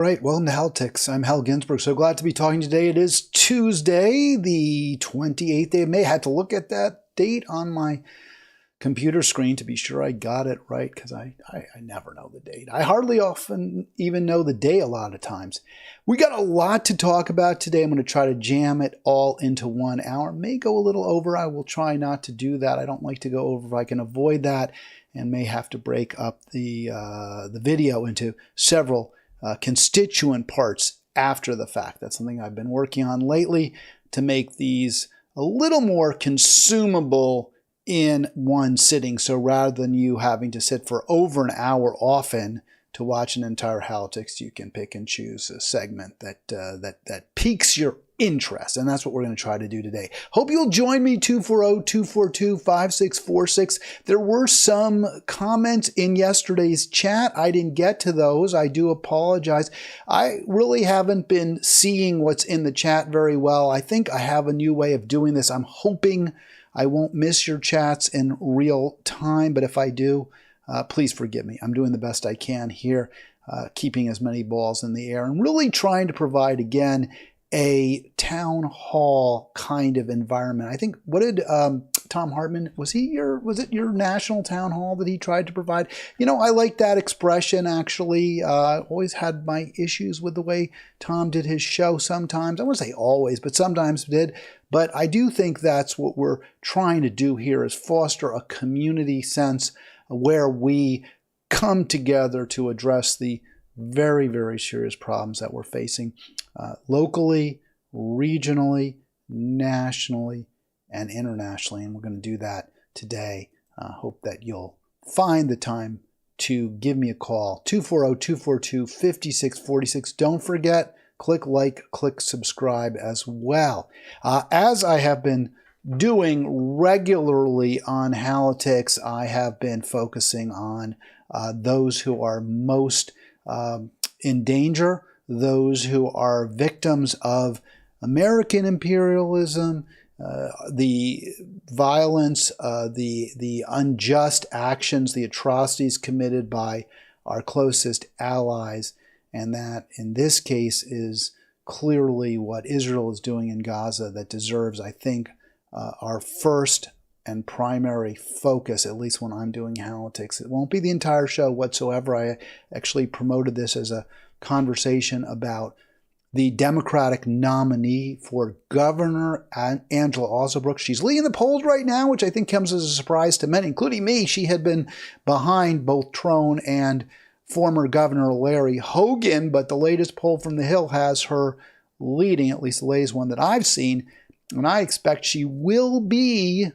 Right, welcome to Halitics. I'm Hal Ginsberg. So glad to be talking today. It is Tuesday, the 28th day of May. I had to look at that date on my computer screen to be sure I got it right, because I never know the date. I hardly often even know the day a lot of times. We got a lot to talk about today. I'm going to try to jam it all into 1 hour. May go a little over. I will try not to do that. I don't like to go over if I can avoid that, and may have to break up the video into several constituent parts after the fact. That's something I've been working on lately to make these a little more consumable in one sitting. So rather than you having to sit for over an hour often to watch an entire Halitics, you can pick and choose a segment that piques your interest. And that's what we're going to try to do today. Hope you'll join me, 240-242-5646. There were some comments in yesterday's chat. I didn't get to those. I do apologize. I really haven't been seeing what's in the chat very well. I think I have a new way of doing this. I'm hoping I won't miss your chats in real time, but if I do, please forgive me. I'm doing the best I can here, keeping as many balls in the air and really trying to provide, again, a town hall kind of environment. I think, what did Tom Hartman, was it your national town hall that he tried to provide? You know, I like that expression, actually. Always had my issues with the way Tom did his show sometimes. I wouldn't say always, but sometimes did. But I do think that's what we're trying to do here, is foster a community sense where we come together to address the very, very serious problems that we're facing locally, regionally, nationally, and internationally. And we're going to do that today. Hope that you'll find the time to give me a call, 240-242-5646. Don't forget, click like, click subscribe as well. As I have been doing regularly on Halitics, I have been focusing on those who are most in danger, those who are victims of American imperialism, the violence, the unjust actions, the atrocities committed by our closest allies, and that in this case is clearly what Israel is doing in Gaza that deserves, I think, our first and primary focus, at least when I'm doing Halitics. It won't be the entire show whatsoever. I actually promoted this as a conversation about the Democratic nominee for governor, Angela Alsobrooks. She's leading the polls right now, which I think comes as a surprise to many, including me. She had been behind both Trone and former Governor Larry Hogan, but the latest poll from The Hill has her leading, at least the latest one that I've seen, and I expect she will be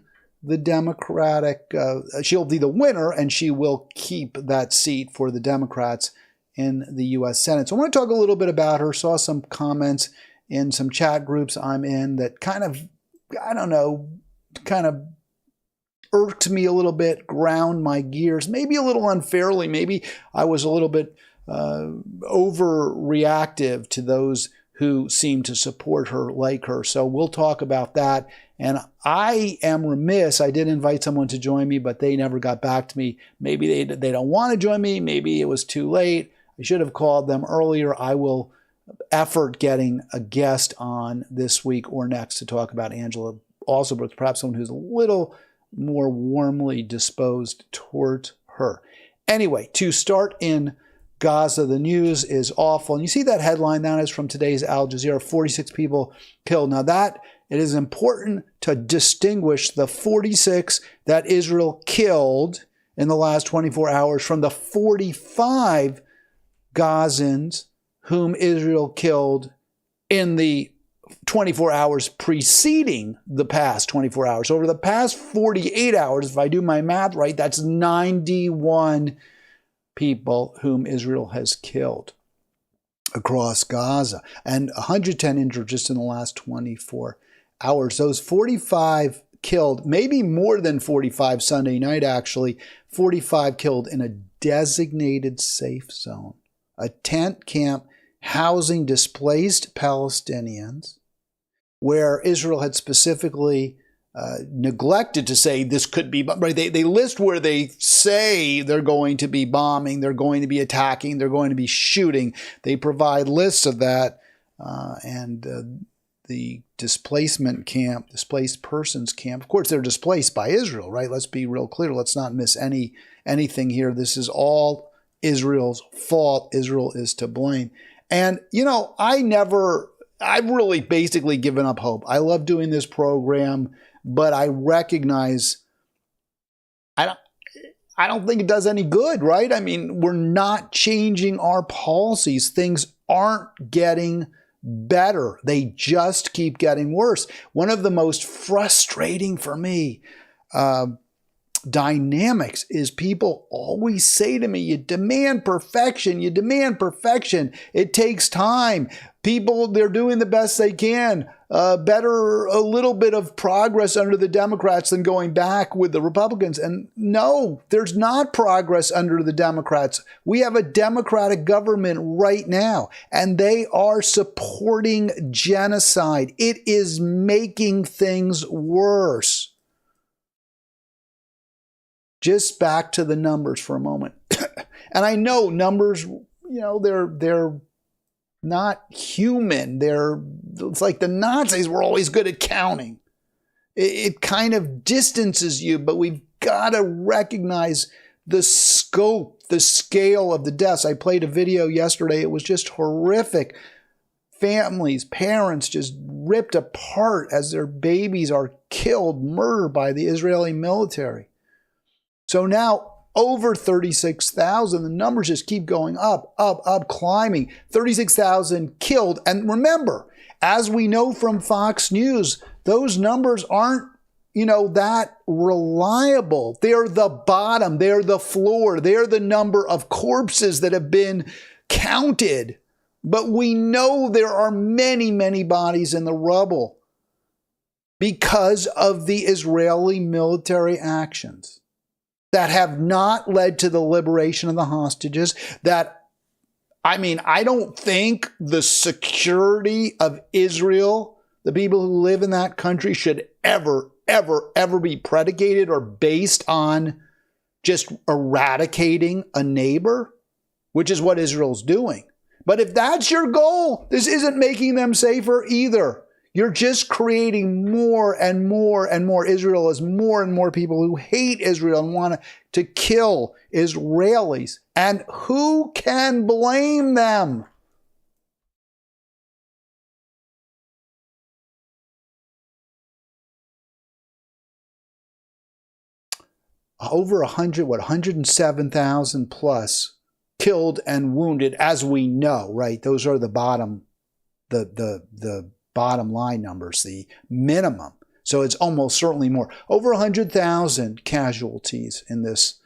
the Democratic, she'll be the winner, and she will keep that seat for the Democrats in the U.S. Senate. So I want to talk a little bit about her. Saw some comments in some chat groups I'm in that kind of, I don't know, kind of irked me a little bit, ground my gears, maybe a little unfairly. Maybe I was a little bit overreactive to those who seem to support her, like her. So we'll talk about that. And I am remiss. I did invite someone to join me, but they never got back to me. Maybe they don't want to join me. Maybe it was too late. I should have called them earlier. I will effort getting a guest on this week or next to talk about Angela Alsobrooks, perhaps someone who's a little more warmly disposed towards her. Anyway, to start in Gaza, the news is awful. And you see that headline, that is from today's Al Jazeera, 46 people killed. Now that, it is important to distinguish the 46 that Israel killed in the last 24 hours from the 45 Gazans whom Israel killed in the 24 hours preceding the past 24 hours. Over the past 48 hours, if I do my math right, that's 91 people whom Israel has killed across Gaza, and 110 injured just in the last 24 hours. Those 45 killed, maybe more than 45 Sunday night actually, 45 killed in a designated safe zone, a tent camp housing displaced Palestinians, where Israel had specifically neglected to say this could be, right? They list where they say they're going to be bombing, they're going to be attacking, they're going to be shooting. They provide lists of that, and the displacement camp, displaced persons camp, of course, they're displaced by Israel, right? Let's be real clear. Let's not miss anything here. This is all Israel's fault. Israel is to blame. And, I've really basically given up hope. I love doing this program, but I recognize I don't think it does any good, right? I mean, we're not changing our policies. Things aren't getting better. They just keep getting worse. One of the most frustrating for me dynamics is people always say to me, you demand perfection, you demand perfection. It takes time. People, they're doing the best they can. Better a little bit of progress under the Democrats than going back with the Republicans. And no, there's not progress under the Democrats. We have a Democratic government right now, and they are supporting genocide. It is making things worse. Just back to the numbers for a moment. And I know numbers, they're not human. It's like the Nazis were always good at counting. It kind of distances you, but we've got to recognize the scope, the scale of the deaths. I played a video yesterday. It was just horrific. Families, parents just ripped apart as their babies are killed, murdered by the Israeli military. So now over 36,000, the numbers just keep going up, climbing. 36,000 killed. And remember, as we know from Fox News, those numbers aren't, that reliable. They're the bottom. They're the floor. They're the number of corpses that have been counted. But we know there are many, many bodies in the rubble because of the Israeli military actions that have not led to the liberation of the hostages. I don't think the security of Israel, the people who live in that country, should ever be predicated or based on just eradicating a neighbor, which is what Israel's doing. But if that's your goal, this isn't making them safer either. You're just creating more and more and more Israel as more and more people who hate Israel and want to kill Israelis. And who can blame them? Over 107,000 plus killed and wounded, as we know, right? Those are the bottom line numbers, the minimum. So it's almost certainly more. Over 100,000 casualties in this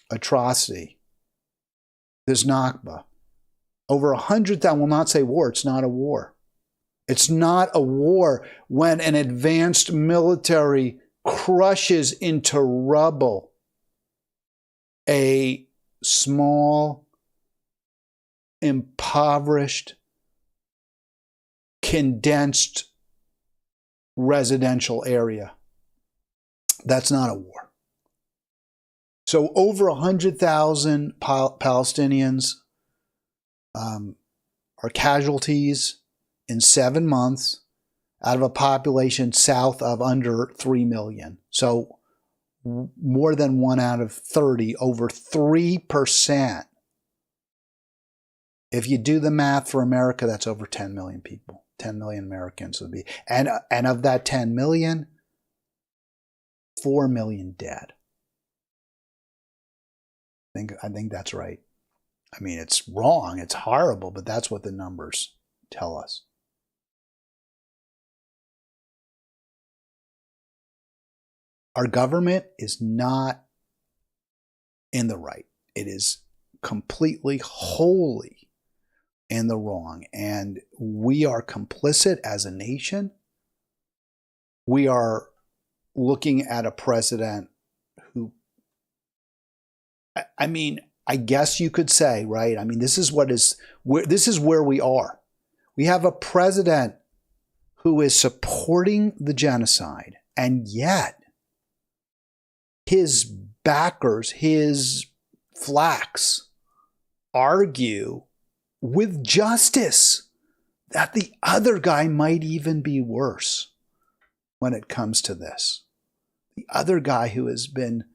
atrocity, this Nakba. Over 100,000, will not say war. It's not a war. It's not a war when an advanced military crushes into rubble a small, impoverished, condensed residential area. That's not a war. So over 100,000 Palestinians are casualties in 7 months out of a population south of under 3 million. So more than 1 out of 30, over 3%. If you do the math for America, that's over 10 million people. 10 million Americans would be. And of that 10 million, 4 million dead. I think that's right. I mean, it's wrong. It's horrible, but that's what the numbers tell us. Our government is not in the right. It is completely, wholly in the wrong. And we are complicit as a nation. We are looking at a president who, I guess you could say, right? I mean, this is where we are. We have a president who is supporting the genocide And yet, his backers, his flacks, argue with justice that the other guy might even be worse when it comes to this. The other guy who has been,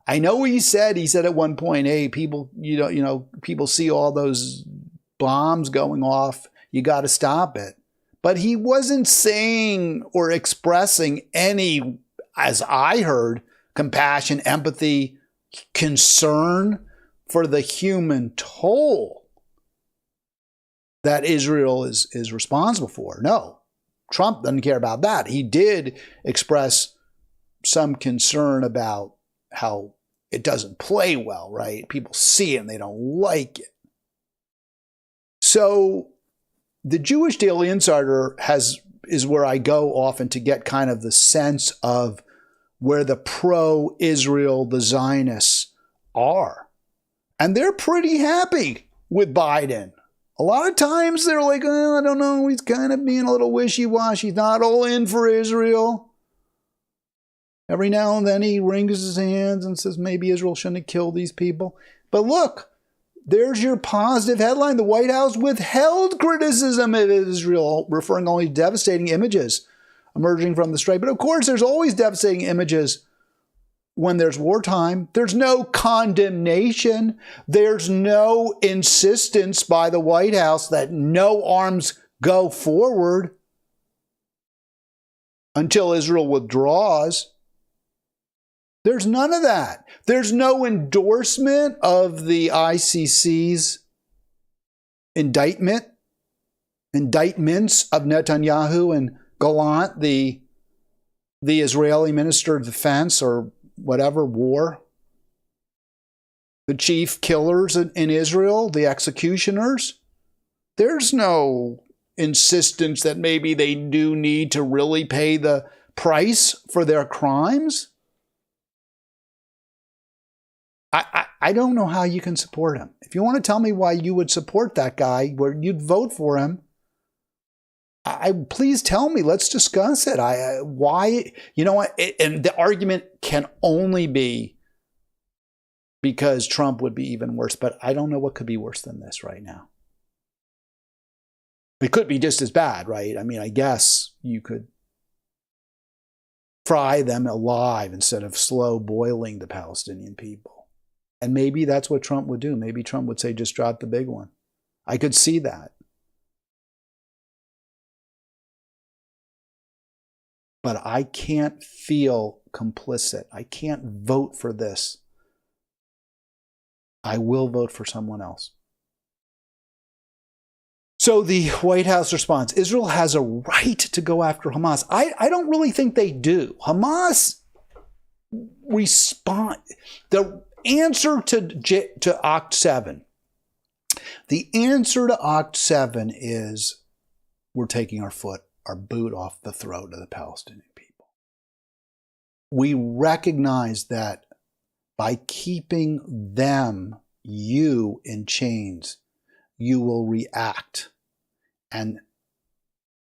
I know he said at one point, hey, people, people see all those bombs going off, you got to stop it. But he wasn't saying or expressing any, as I heard, compassion, empathy, concern for the human toll that Israel is responsible for. No, Trump doesn't care about that. He did express some concern about how it doesn't play well, right? People see it and they don't like it. So the Jewish Daily Insider is where I go often to get kind of the sense of where the pro-Israel, the Zionists are. And they're pretty happy with Biden. A lot of times they're like, oh, I don't know, he's kind of being a little wishy-washy. He's not all in for Israel. Every now and then he wrings his hands and says maybe Israel shouldn't have killed these people. But look, there's your positive headline. The White House withheld criticism of Israel, referring only to devastating images emerging from the strike. But of course, there's always devastating images when there's wartime. There's no condemnation. There's no insistence by the White House that no arms go forward until Israel withdraws. There's none of that. There's no endorsement of the ICC's indictments of Netanyahu and Gallant, the Israeli Minister of Defense or whatever, war. The chief killers in Israel, the executioners. There's no insistence that maybe they do need to really pay the price for their crimes. I don't know how you can support him. If you want to tell me why you would support that guy, where you'd vote for him, please tell me. Let's discuss it. Why? You know what? And the argument can only be because Trump would be even worse. But I don't know what could be worse than this right now. It could be just as bad, right? I mean, I guess you could fry them alive instead of slow boiling the Palestinian people. And maybe that's what Trump would do. Maybe Trump would say, just drop the big one. I could see that. But I can't feel complicit. I can't vote for this. I will vote for someone else. So the White House response, Israel has a right to go after Hamas. I don't really think they do. Hamas respond. The answer to Oct 7. The answer to Oct 7 is we're taking our boot off the throat of the Palestinian people. We recognize that by keeping you in chains, you will react. And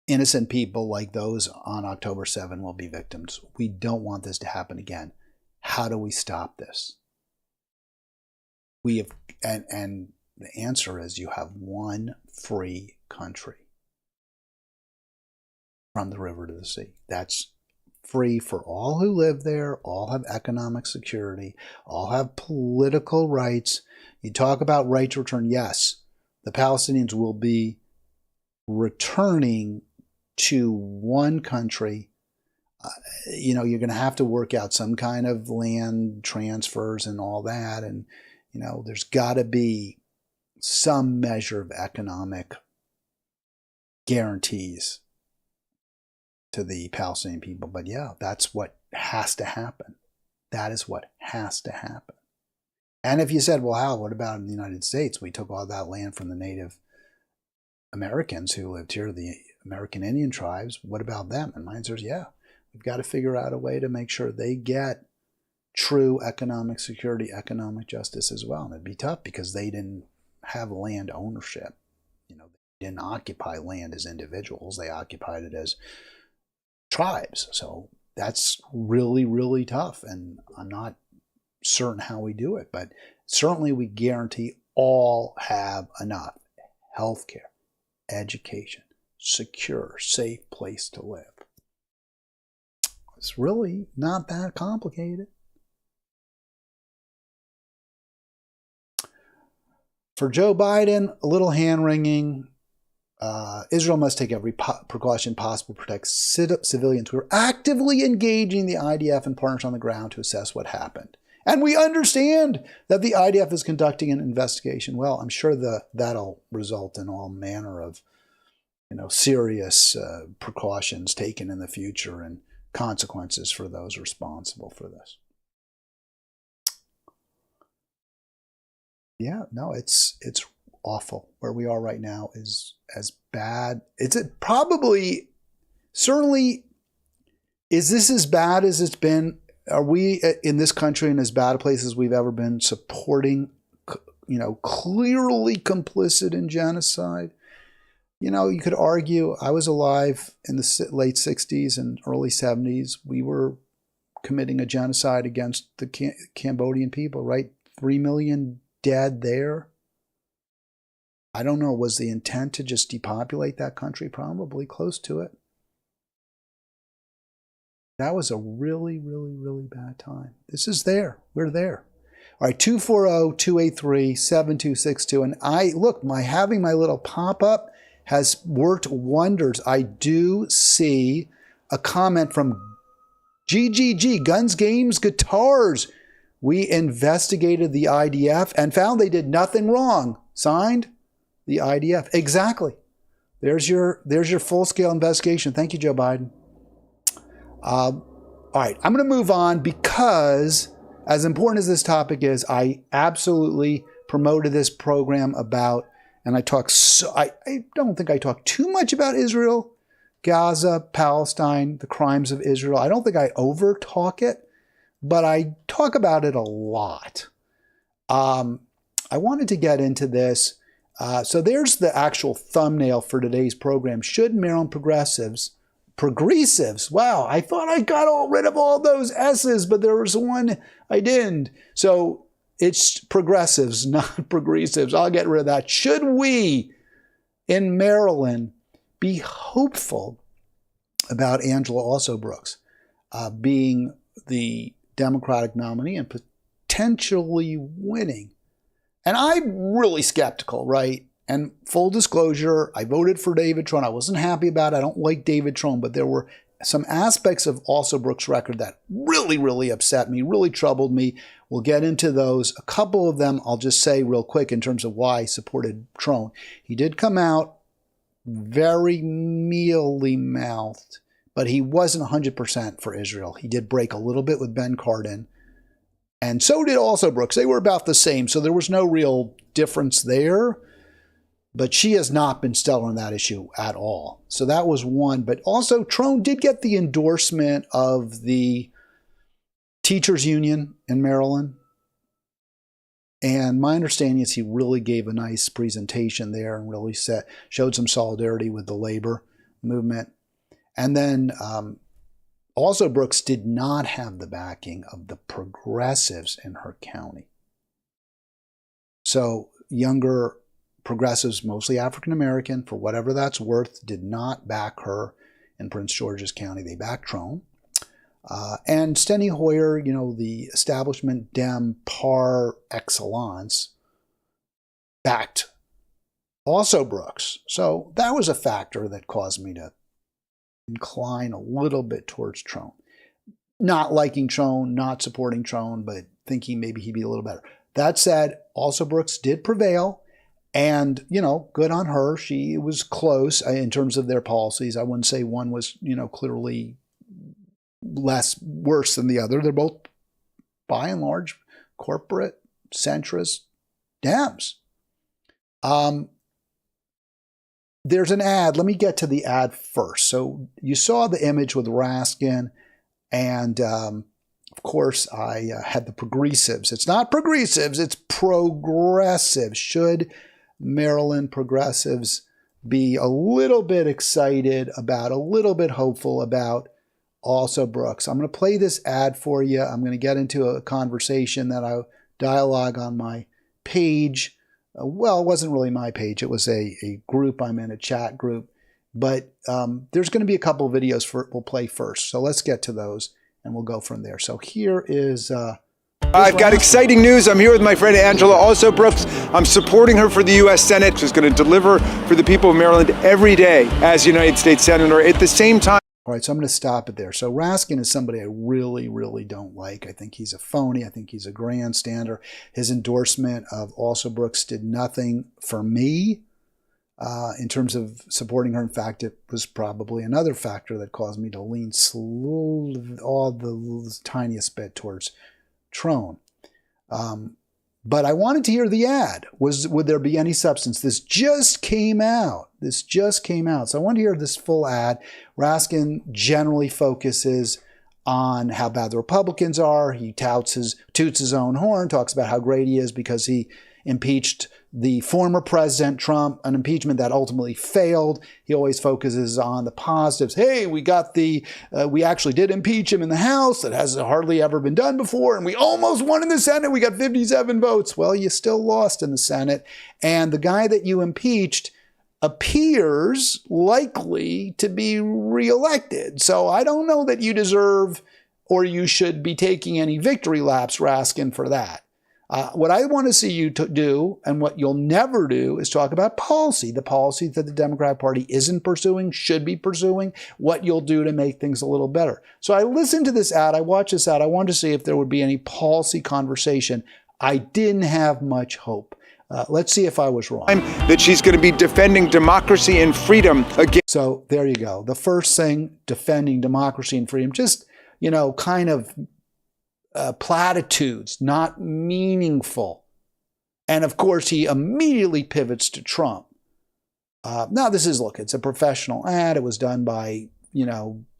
innocent people like those on October 7 will be victims. We don't want this to happen again. How do we stop this? And the answer is you have one free country from the river to the sea. That's free for all who live there, all have economic security, all have political rights. You talk about right to return. Yes, the Palestinians will be returning to one country. You're going to have to work out some kind of land transfers and all that. And there's got to be some measure of economic guarantees to the Palestinian people. But yeah, that's what has to happen. That is what has to happen. And if you said, well, Hal, what about in the United States? We took all that land from the Native Americans who lived here, the American Indian tribes. What about them? And my answer is, yeah, we've got to figure out a way to make sure they get true economic security, economic justice as well. And it'd be tough because they didn't have land ownership. They didn't occupy land as individuals. They occupied it as tribes. So that's really, really tough. And I'm not certain how we do it, but certainly we guarantee all have enough healthcare, education, secure, safe place to live. It's really not that complicated. For Joe Biden, a little hand-wringing. Israel must take every precaution possible to protect civilians who are actively engaging the IDF and partners on the ground to assess what happened. And we understand that the IDF is conducting an investigation. Well, I'm sure that'll result in all manner of, serious precautions taken in the future and consequences for those responsible for this. Yeah, no, it's awful. Where we are right now is as bad. Certainly, is this as bad as it's been? Are we in this country in as bad a place as we've ever been supporting, clearly complicit in genocide? You could argue, I was alive in the late 60s and early 70s. We were committing a genocide against the Cambodian people, right? 3 million dead there. I don't know, was the intent to just depopulate that country? Probably close to it. That was a really, really, really bad time. This is there. We're there. All right, 240-283-7262. And having my little pop-up has worked wonders. I do see a comment from GGG, Guns, Games, Guitars. We investigated the IDF and found they did nothing wrong. Signed, the IDF. Exactly. There's your full-scale investigation. Thank you, Joe Biden. All right, I'm going to move on because, as important as this topic is, I absolutely promoted this program about, and I don't think I talk too much about Israel, Gaza, Palestine, the crimes of Israel. I don't think I over-talk it, but I talk about it a lot. I wanted to get into this. So there's the actual thumbnail for today's program. Should Maryland progressives, wow, I thought I got rid of all those S's, but there was one I didn't. So it's progressives, not progressives. I'll get rid of that. Should we in Maryland be hopeful about Angela Alsobrooks being the Democratic nominee and potentially winning? And I'm really skeptical, right? And full disclosure, I voted for David Trone. I wasn't happy about it. I don't like David Trone, but there were some aspects of Alsobrooks' record that really, really upset me, really troubled me. We'll get into those. A couple of them I'll just say real quick in terms of why I supported Trone. He did come out very mealy-mouthed, but he wasn't 100% for Israel. He did break a little bit with Ben Cardin. And so did Alsobrooks. They were about the same, so there was no real difference there. But she has not been stellar on that issue at all. So that was one. But also, Trone did get the endorsement of the teachers union in Maryland. And my understanding is he really gave a nice presentation there and really showed some solidarity with the labor movement. And then Alsobrooks did not have the backing of the progressives in her county. So younger progressives, mostly African-American, for whatever that's worth, did not back her in Prince George's County. They backed Trone. And Steny Hoyer, the establishment Dem par excellence, backed Alsobrooks. So that was a factor that caused me to incline a little bit towards Trone. Not liking Trone, not supporting Trone, but thinking maybe he'd be a little better. That said, Alsobrooks did prevail. And, good on her. She was close in terms of their policies. I wouldn't say one was, clearly worse than the other. They're both, by and large, corporate, centrist Dems. There's an ad. Let me get to the ad first. So you saw the image with Raskin. And, of course, I had the progressives. It's not progressives. It's progressives. Should Maryland progressives be a little bit excited about, a little bit hopeful about Alsobrooks. I'm going to play this ad for you. I'm going to get into a conversation that I dialogue on my page. Well, it wasn't really my page. It was a group. I'm in a chat group. But there's going to be a couple of videos we'll play first. So let's get to those and we'll go from there. So here is... I've got exciting news. I'm here with my friend Angela Alsobrooks. I'm supporting her for the U.S. Senate. She's going to deliver for the people of Maryland every day as United States Senator. At the same time... All right, so I'm going to stop it there. So Raskin is somebody I really, really don't like. I think he's a phony. I think he's a grandstander. His endorsement of Alsobrooks did nothing for me in terms of supporting her. In fact, it was probably another factor that caused me to lean slowly, all the tiniest bit towards Trone. But I wanted to hear the ad. Would there be any substance? This just came out. So I wanted to hear this full ad. Raskin generally focuses on how bad the Republicans are. He toots his own horn, talks about how great he is because he impeached the former President Trump, an impeachment that ultimately failed. He always focuses on the positives. Hey, we actually did impeach him in the House. That has hardly ever been done before. And we almost won in the Senate. We got 57 votes. Well, you still lost in the Senate. And the guy that you impeached appears likely to be reelected. So I don't know that you deserve or you should be taking any victory laps, Raskin, for that. What I want to see you do, and what you'll never do, is talk about policy, the policy that the Democratic Party isn't pursuing, should be pursuing, what you'll do to make things a little better. So I listened to this ad, I watched this ad, I wanted to see if there would be any policy conversation. I didn't have much hope. Let's see if I was wrong. That she's going to be defending democracy and freedom again. So there you go. The first thing, defending democracy and freedom, just, kind of platitudes, not meaningful. And of course, he immediately pivots to Trump. Now, it's a professional ad. It was done by,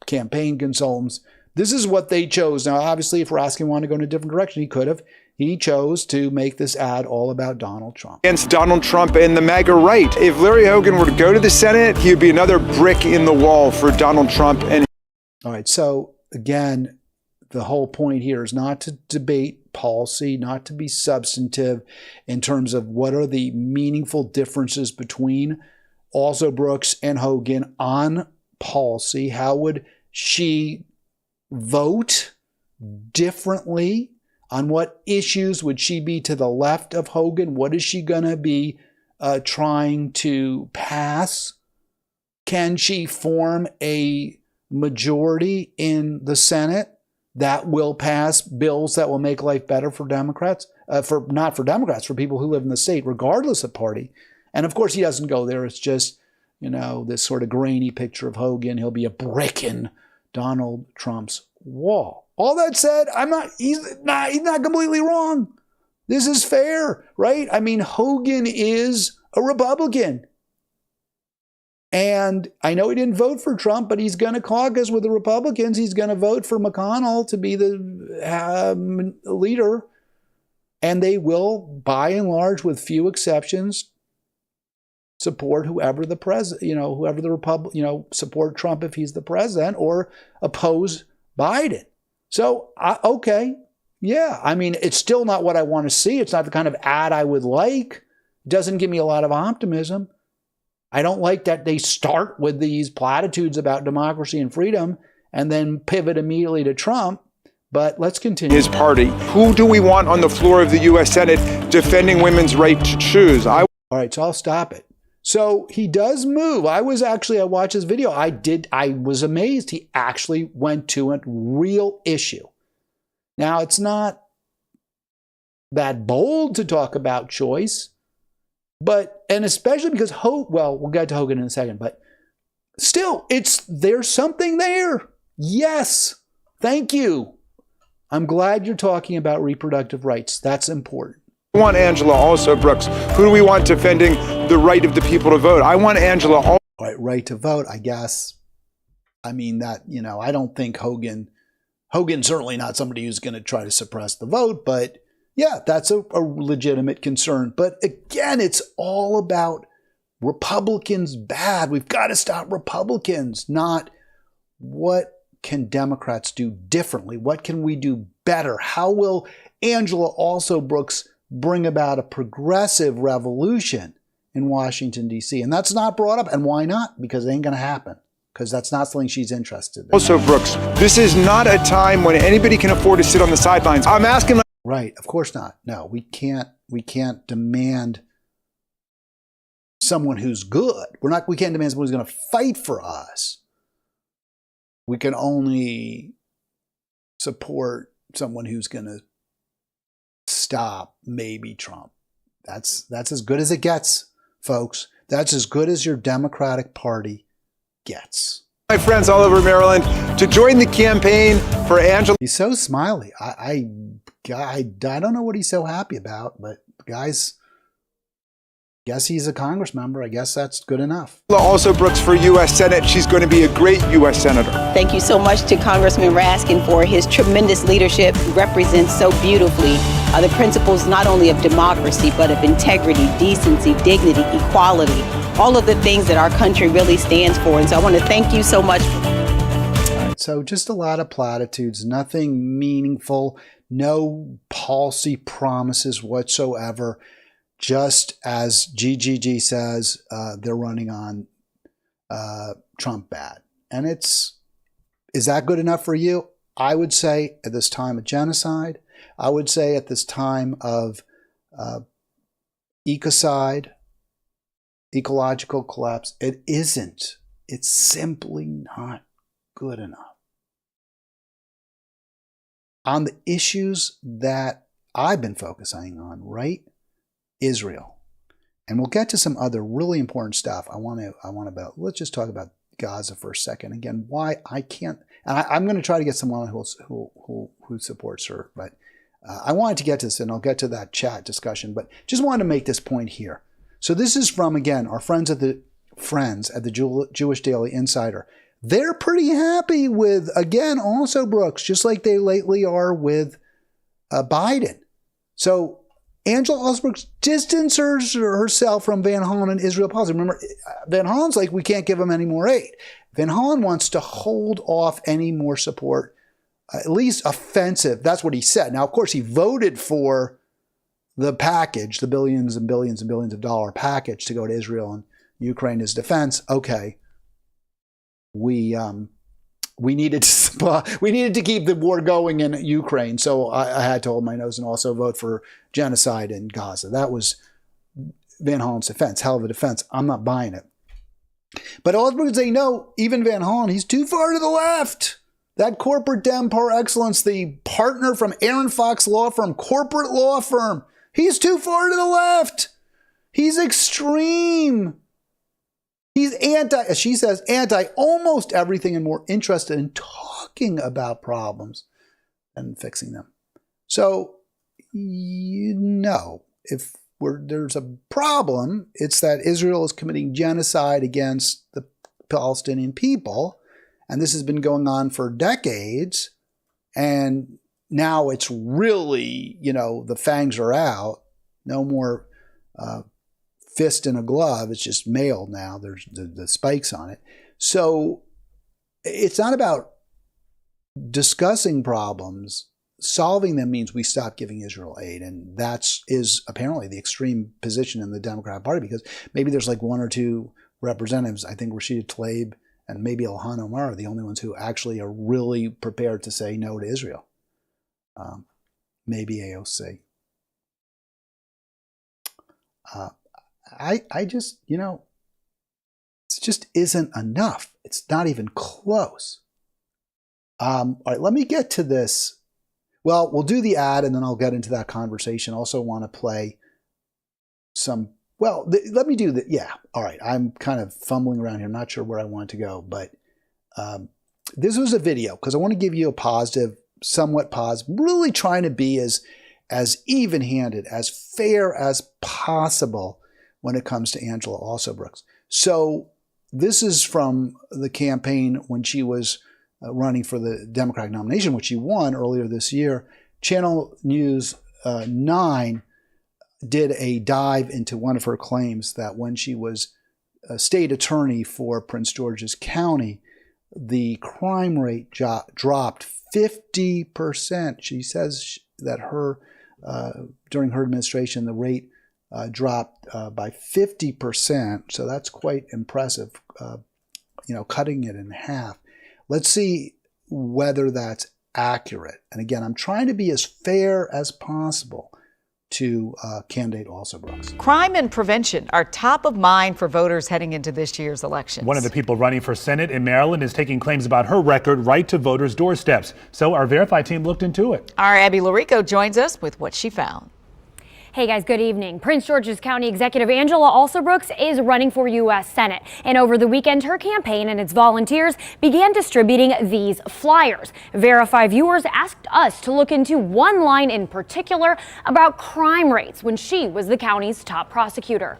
campaign consultants. This is what they chose. Now, obviously, if Raskin wanted to go in a different direction, he could have. He chose to make this ad all about Donald Trump. Against Donald Trump and the MAGA right. If Larry Hogan were to go to the Senate, he would be another brick in the wall for Donald Trump. All right, so again, the whole point here is not to debate policy, not to be substantive in terms of what are the meaningful differences between Alsobrooks and Hogan on policy. How would she vote differently? On what issues would she be to the left of Hogan? What is she going to be trying to pass? Can she form a majority in the Senate that will pass bills that will make life better for Democrats? Not for Democrats, for people who live in the state, regardless of party. And of course, he doesn't go there. It's just, this sort of grainy picture of Hogan. He'll be a brick in Donald Trump's wall. All that said, he's not completely wrong. This is fair, right? I mean, Hogan is a Republican. And I know he didn't vote for Trump, but he's going to caucus with the Republicans. He's going to vote for McConnell to be the leader. And they will, by and large, with few exceptions, support whoever the president, whoever the Republican, support Trump if he's the president, or oppose Biden. So, okay, yeah. I mean, it's still not what I want to see. It's not the kind of ad I would like. It doesn't give me a lot of optimism. I don't like that they start with these platitudes about democracy and freedom and then pivot immediately to Trump. But let's continue. His party. Who do we want on the floor of the U.S. Senate defending women's right to choose? All right, so I'll stop it. So he does move. I watched his video. I was amazed. He actually went to a real issue. Now, it's not that bold to talk about choice, and especially because we'll get to Hogan in a second, but still, there's something there. Yes. Thank you. I'm glad you're talking about reproductive rights. That's important. I want Angela Alsobrooks. Who do we want defending the right of the people to vote? I want Angela Alsobrooks. Right to vote, I guess. I mean, I don't think Hogan's certainly not somebody who's going to try to suppress the vote, but yeah, that's a legitimate concern. But again, it's all about Republicans bad. We've got to stop Republicans, not what can Democrats do differently? What can we do better? How will Angela Alsobrooks bring about a progressive revolution in Washington, D.C.? And that's not brought up. And why not? Because it ain't going to happen. Because that's not something she's interested in. Alsobrooks, this is not a time when anybody can afford to sit on the sidelines. I'm asking. Right. Of course not. No, we can't demand someone who's good. We can't demand someone who's going to fight for us. We can only support someone who's going to stop maybe Trump. That's as good as it gets, folks. That's as good as your Democratic Party gets. My friends all over Maryland to join the campaign for Angela. He's so smiley. I don't know what he's so happy about, but guys, guess he's a Congress member. I guess that's good enough. Alsobrooks for U.S. Senate. She's going to be a great U.S. Senator. Thank you so much to Congressman Raskin for his tremendous leadership. He represents so beautifully the principles not only of democracy, but of integrity, decency, dignity, equality, all of the things that our country really stands for. And so I want to thank you so much. All right, so just a lot of platitudes, nothing meaningful, no policy promises whatsoever. Just as GGG says, they're running on Trump bad. And is that good enough for you? I would say at this time of genocide, I would say at this time of ecocide, ecological collapse, it isn't. It's simply not good enough. On the issues that I've been focusing on, right? Israel. And we'll get to some other really important stuff. Let's just talk about Gaza for a second. Again, why I can't, and I'm going to try to get someone who supports her, but I wanted to get to this, and I'll get to that chat discussion, but just wanted to make this point here. So this is from, again, our friends at the Jewish Daily Insider. They're pretty happy with, again, Alsobrooks, just like they lately are with Biden. So Angela Alsobrooks distances herself from Van Hollen and Israel policy. Remember, Van Hollen's like, we can't give them any more aid. Van Hollen wants to hold off any more support, at least offensive. That's what he said. Now, of course, he voted for the package, the billions and billions and billions of dollar package to go to Israel and Ukraine as defense. Okay, we needed to keep the war going in Ukraine, so I had to hold my nose and also vote for genocide in Gaza. That was Van Hollen's defense. Hell of a defense. I'm not buying it. But Alsobrooks say, no, even Van Hollen, he's too far to the left. That corporate dem par excellence, the partner from Aaron Fox law firm, corporate law firm, he's too far to the left. He's extreme. He's as she says, anti almost everything and more interested in talking about problems than fixing them. So, if there's a problem, it's that Israel is committing genocide against the Palestinian people. And this has been going on for decades. And now it's really, the fangs are out. No more fist in a glove. It's just mailed now. There's the spikes on it. So it's not about discussing problems. Solving them means we stop giving Israel aid. And that is apparently the extreme position in the Democratic Party, because maybe there's like one or two representatives, I think Rashida Tlaib and maybe Ilhan Omar are the only ones who actually are really prepared to say no to Israel. Maybe AOC. I just, it just isn't enough. It's not even close. All right, let me get to this. Well, we'll do the ad and then I'll get into that conversation. Also want to play some, let me do that. Yeah, all right. I'm kind of fumbling around here. I'm not sure where I want to go, but this was a video because I want to give you a positive, somewhat positive, really trying to be as even-handed, as fair as possible when it comes to Angela Alsobrooks. So this is from the campaign when she was running for the Democratic nomination, which she won earlier this year. Channel News 9 did a dive into one of her claims that when she was a state attorney for Prince George's County, the crime rate dropped 50%. She says that during her administration, the rate dropped by 50%. So that's quite impressive, cutting it in half. Let's see whether that's accurate. And again, I'm trying to be as fair as possible to candidate Alsobrooks. Crime and prevention are top of mind for voters heading into this year's elections. One of the people running for Senate in Maryland is taking claims about her record right to voters' doorsteps. So our Verify team looked into it. Our Abby Larico joins us with what she found. Hey guys, good evening. Prince George's County Executive Angela Alsobrooks is running for U.S. Senate. And over the weekend, her campaign and its volunteers began distributing these flyers. Verify viewers asked us to look into one line in particular about crime rates when she was the county's top prosecutor.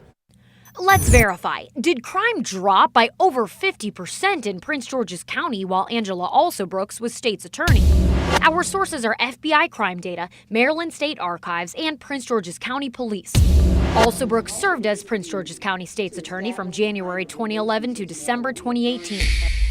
Let's verify. Did crime drop by over 50% in Prince George's County while Angela Alsobrooks was state's attorney? Our sources are FBI crime data, Maryland State Archives, and Prince George's County Police. Alsobrooks served as Prince George's County State's Attorney from January 2011 to December 2018.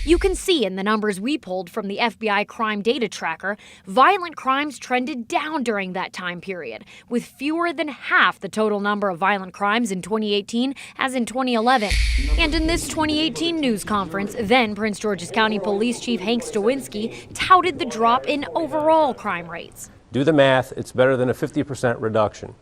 You can see in the numbers we pulled from the FBI crime data tracker, violent crimes trended down during that time period, with fewer than half the total number of violent crimes in 2018 as in 2011. And in this 2018 news conference, then Prince George's County Police Chief Hank Stowinski touted the drop in overall crime rates. Do the math, it's better than a 50% reduction.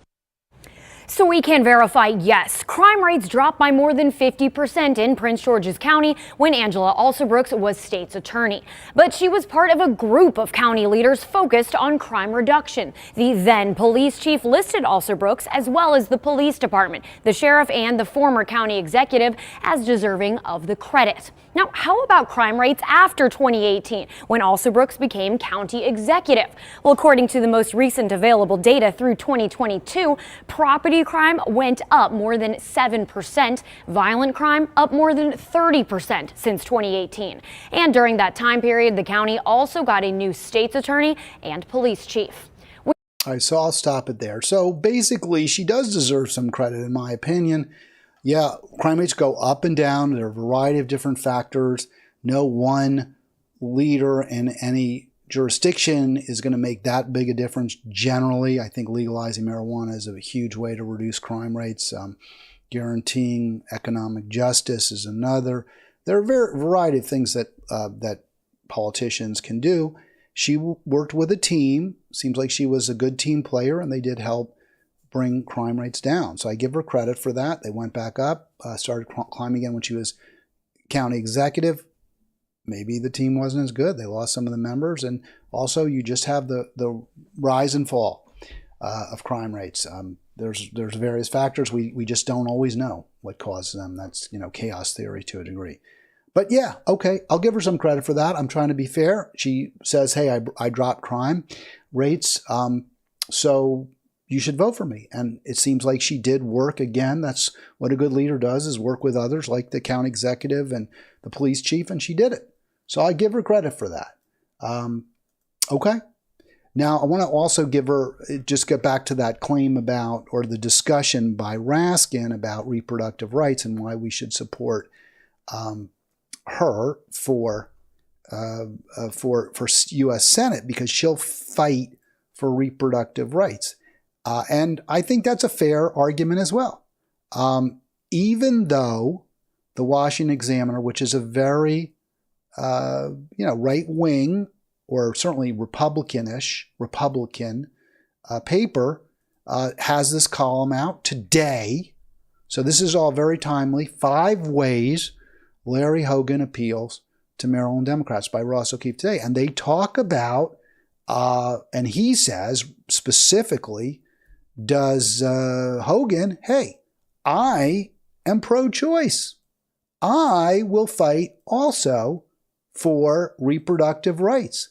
So we can verify, yes, crime rates dropped by more than 50% in Prince George's County when Angela Alsobrooks was state's attorney. But she was part of a group of county leaders focused on crime reduction. The then police chief listed Alsobrooks, as well as the police department, the sheriff, and the former county executive as deserving of the credit. Now, how about crime rates after 2018, when Alsobrooks became county executive? Well, according to the most recent available data through 2022, property crime went up more than 7%, violent crime up more than 30% since 2018. And during that time period, the county also got a new state's attorney and police chief. All right, so I'll stop it there. So basically, she does deserve some credit, in my opinion. Yeah, crime rates go up and down. There are a variety of different factors. No one leader in any jurisdiction is going to make that big a difference. Generally, I think legalizing marijuana is a huge way to reduce crime rates. Guaranteeing economic justice is another. There are a variety of things that that politicians can do. She worked with a team. Seems like she was a good team player, and they did help bring crime rates down. So I give her credit for that. They went back up, started climbing again when she was county executive. Maybe the team wasn't as good. They lost some of the members. And also you just have the rise and fall of crime rates. There's various factors. We just don't always know what causes them. That's, chaos theory to a degree. But yeah, okay, I'll give her some credit for that. I'm trying to be fair. She says, hey, I dropped crime rates. So you should vote for me. And it seems like she did work again. That's what a good leader does, is work with others like the county executive and the police chief, and she did it. So I give her credit for that. Okay. Now, I want to also just get back to that claim about, or the discussion by Raskin about reproductive rights and why we should support her for U.S. Senate, because she'll fight for reproductive rights. And I think that's a fair argument as well. Even though the Washington Examiner, which is a very, right-wing or certainly Republican paper, has this column out today. So this is all very timely. 5 ways Larry Hogan appeals to Maryland Democrats by Ross O'Keefe today. And they talk about, and he says specifically, does Hogan, hey, I am pro-choice. I will fight also for reproductive rights.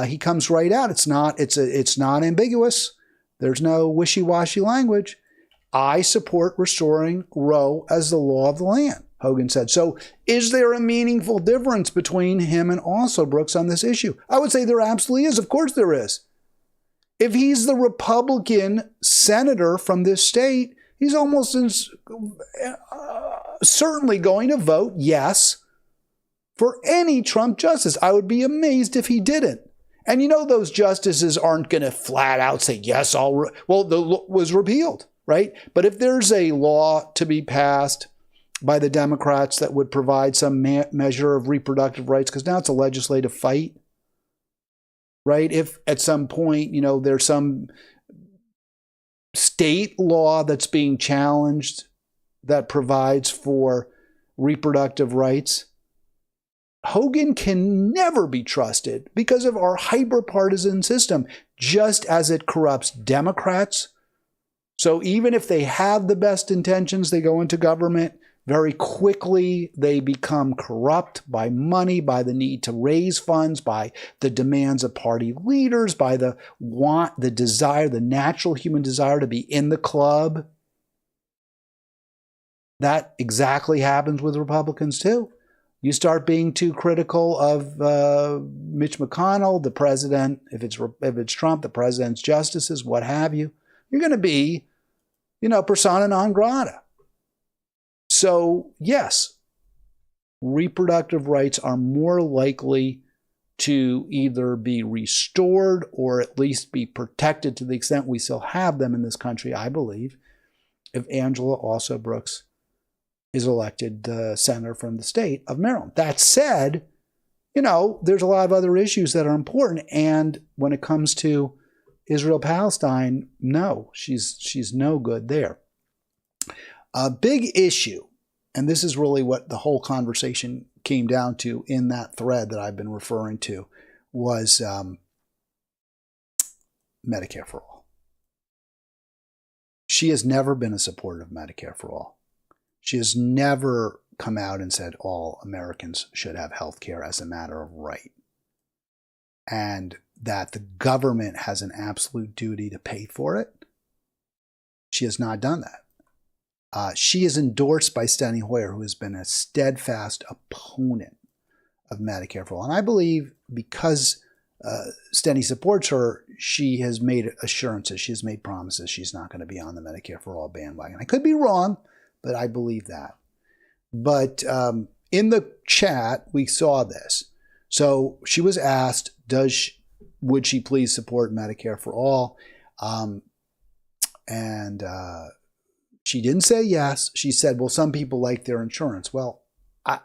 He comes right out. It's not ambiguous. There's no wishy-washy language. I support restoring Roe as the law of the land, Hogan said. So is there a meaningful difference between him and Alsobrooks on this issue? I would say there absolutely is. Of course there is. If he's the Republican senator from this state, he's almost certainly going to vote yes for any Trump justice. I would be amazed if he didn't. And you know, those justices aren't going to flat out say, yes, the law was repealed, right? But if there's a law to be passed by the Democrats that would provide some measure of reproductive rights, because now it's a legislative fight, right? If at some point, you know, there's some state law that's being challenged that provides for reproductive rights, Hogan can never be trusted because of our hyper-partisan system, just as it corrupts Democrats. So even if they have the best intentions, they go into government, very quickly they become corrupt by money, by the need to raise funds, by the demands of party leaders, by the desire, the natural human desire to be in the club. That exactly happens with Republicans too. You start being too critical of Mitch McConnell, the president, if it's Trump, the president's justices, what have you, you're going to be, you know, persona non grata. So yes, reproductive rights are more likely to either be restored or at least be protected to the extent we still have them in this country, I believe, if Angela Alsobrooks is elected senator from the state of Maryland. That said, you know, there's a lot of other issues that are important. And when it comes to Israel-Palestine, no, she's no good there. A big issue, and this is really what the whole conversation came down to in that thread that I've been referring to, was Medicare for all. She has never been a supporter of Medicare for all. She has never come out and said all Americans should have health care as a matter of right, and that the government has an absolute duty to pay for it. She has not done that. She is endorsed by Steny Hoyer, who has been a steadfast opponent of Medicare for all. And I believe because Steny supports her, she has made assurances, she has made promises she's not going to be on the Medicare for all bandwagon. I could be wrong, but I believe that. But in the chat, we saw this. So she was asked, would she please support Medicare for all? And she didn't say yes. She said, well, some people like their insurance. Well,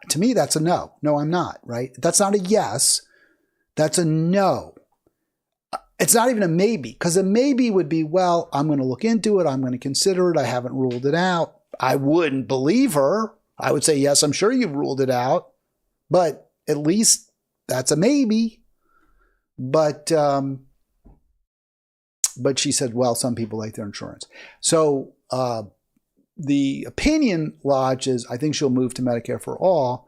to me, that's a no. No, I'm not, right? That's not a yes. That's a no. It's not even a maybe, because a maybe would be, well, I'm going to look into it. I'm going to consider it. I haven't ruled it out. I wouldn't believe her. I would say, yes, I'm sure you've ruled it out, but at least that's a maybe. But she said, well, some people like their insurance. So the opinion lodges, I think she'll move to Medicare for all.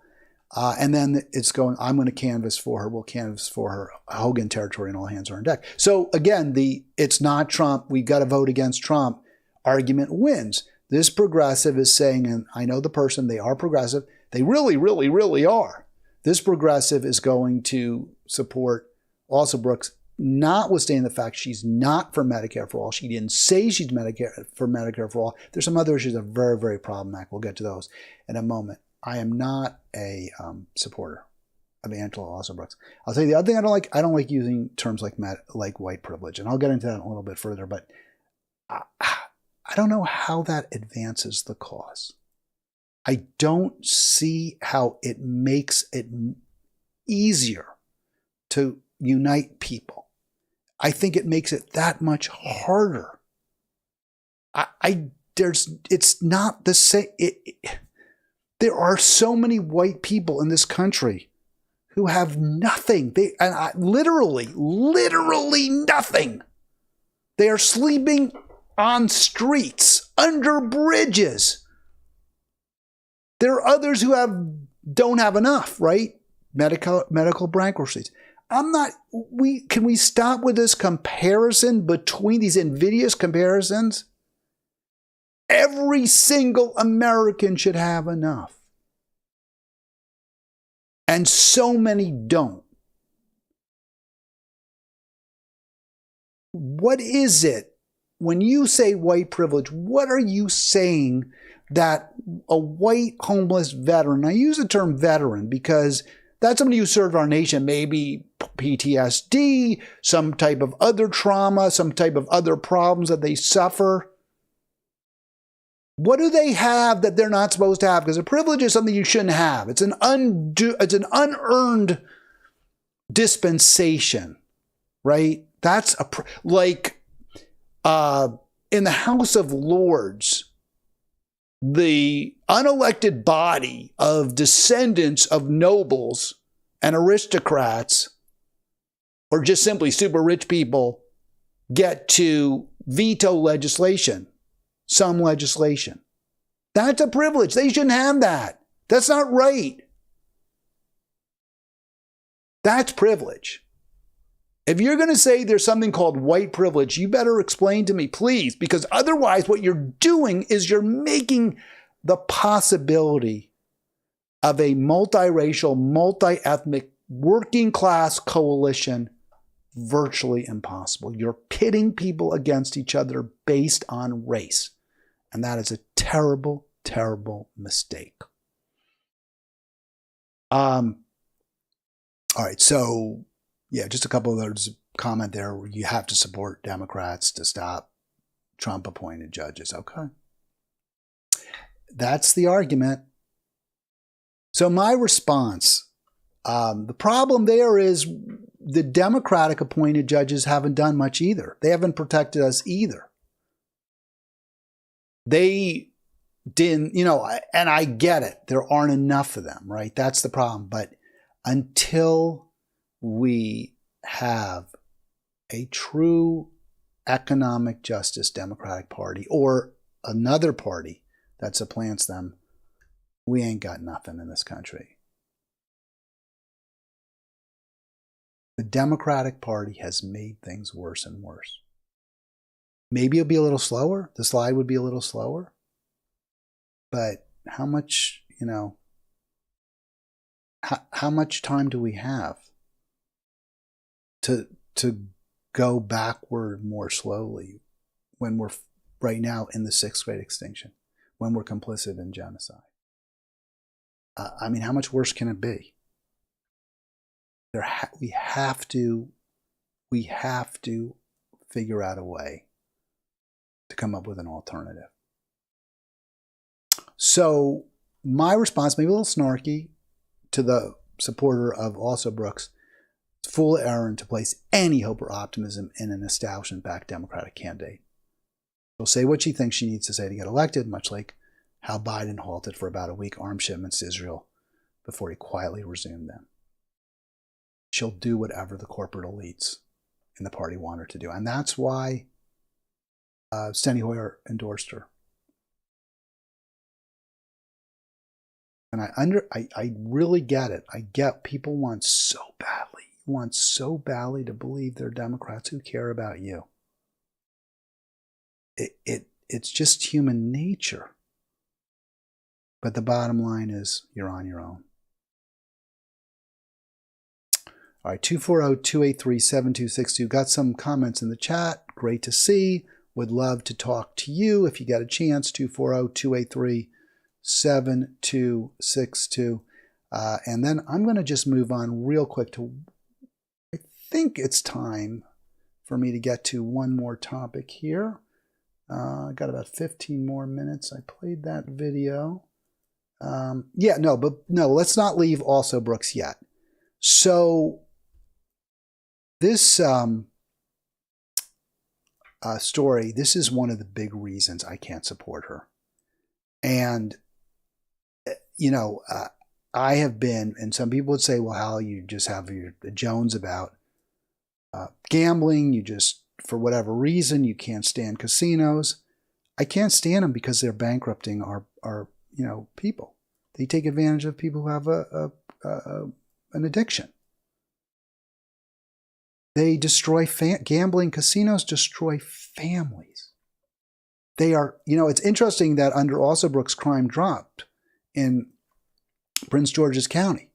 And then it's going, I'm going to canvass for her. We'll canvass for her. Hogan territory and all hands are on deck. So again, it's not Trump. We got to vote against Trump argument wins. This progressive is saying, and I know the person, they are progressive. They really, really, really are. This progressive is going to support Alsobrooks, notwithstanding the fact she's not for Medicare for all. She didn't say she's for Medicare for all. There's some other issues that are very, very problematic. We'll get to those in a moment. I am not a supporter of Angela Alsobrooks. I'll tell you the other thing I don't like. I don't like using terms like white privilege, and I'll get into that a little bit further. But I don't know how that advances the cause. I don't see how it makes it easier to unite people. I think it makes it that much harder. It's not the same. There are so many white people in this country who have nothing. Literally nothing. They are sleeping on streets, under bridges. There are others who don't have enough, right? Medical bankruptcies. Can we stop with this comparison between these invidious comparisons? Every single American should have enough. And so many don't. What is it? When you say white privilege, what are you saying that a white homeless veteran, I use the term veteran because That's somebody who served our nation, maybe PTSD, some type of other trauma, some type of other problems that they suffer. What do they have that they're not supposed to have? Because a privilege is something you shouldn't have. It's an unearned dispensation, right? That's in the House of Lords, the unelected body of descendants of nobles and aristocrats, or just simply super rich people, get to veto legislation, some legislation. That's a privilege. They shouldn't have that. That's not right. That's privilege. If you're going to say there's something called white privilege, you better explain to me, please, because otherwise what you're doing is you're making the possibility of a multiracial, multi-ethnic, working class coalition virtually impossible. You're pitting people against each other based on race. And that is a terrible, terrible mistake. All right, so yeah, just a couple of others comment there. You have to support Democrats to stop Trump-appointed judges. Okay. That's the argument. So my response, the problem there is the Democratic-appointed judges haven't done much either. They haven't protected us either. They didn't, and I get it. There aren't enough of them, right? That's the problem. But until we have a true economic justice Democratic Party or another party that supplants them, we ain't got nothing in this country. The Democratic Party has made things worse and worse. Maybe it'll be a little slower. The slide would be a little slower. But how much, how much time do we have to go backward more slowly when we're right now in the 6th grade extinction, when we're complicit in genocide? How much worse can it be? We have to figure out a way to come up with an alternative. So my response, maybe a little snarky, to the supporter of Alsobrooks, it's full of error to place any hope or optimism in an establishment-backed Democratic candidate. She'll say what she thinks she needs to say to get elected, much like how Biden halted for about a week arms shipments to Israel before he quietly resumed them. She'll do whatever the corporate elites in the party want her to do. And that's why Steny Hoyer endorsed her. And I really get it. I get people want so badly to believe they're Democrats who care about you. It's just human nature. But the bottom line is you're on your own. All right, 240-283-7262. Got some comments in the chat. Great to see. Would love to talk to you if you get a chance. 240-283-7262. And then I'm going to just move on real quick to, I think it's time for me to get to one more topic here. I got about 15 more minutes. I played that video. Let's not leave Alsobrooks yet. So this story, this is one of the big reasons I can't support her. And, I have been, and some people would say, well, Hal, you just have the Jones about gambling. You just, for whatever reason, you can't stand casinos. I can't stand them because they're bankrupting our people. They take advantage of people who have an addiction. They destroy gambling. Casinos destroy families. They are, it's interesting that under Alsobrooks, crime dropped in Prince George's County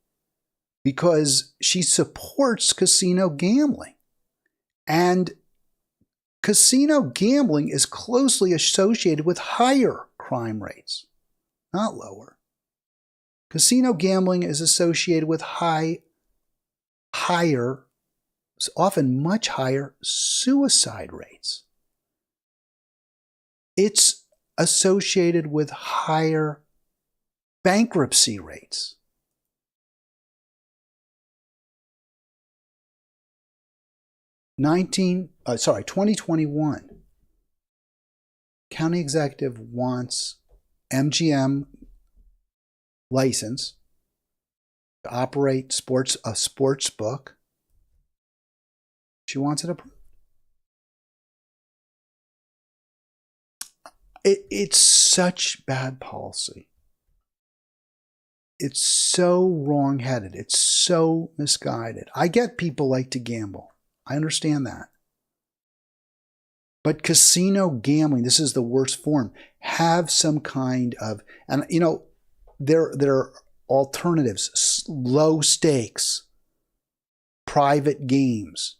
because she supports casino gambling. And casino gambling is closely associated with higher crime rates, not lower. Casino gambling is associated with higher, often much higher suicide rates. It's associated with higher bankruptcy rates. 2021, county executive wants MGM license to operate a sports book. She wants it approved. It's such bad policy. It's so wrong-headed. It's so misguided. I get people like to gamble. I understand that. But casino gambling, this is the worst form. Have some kind of, and you know, there are alternatives, low stakes, private games,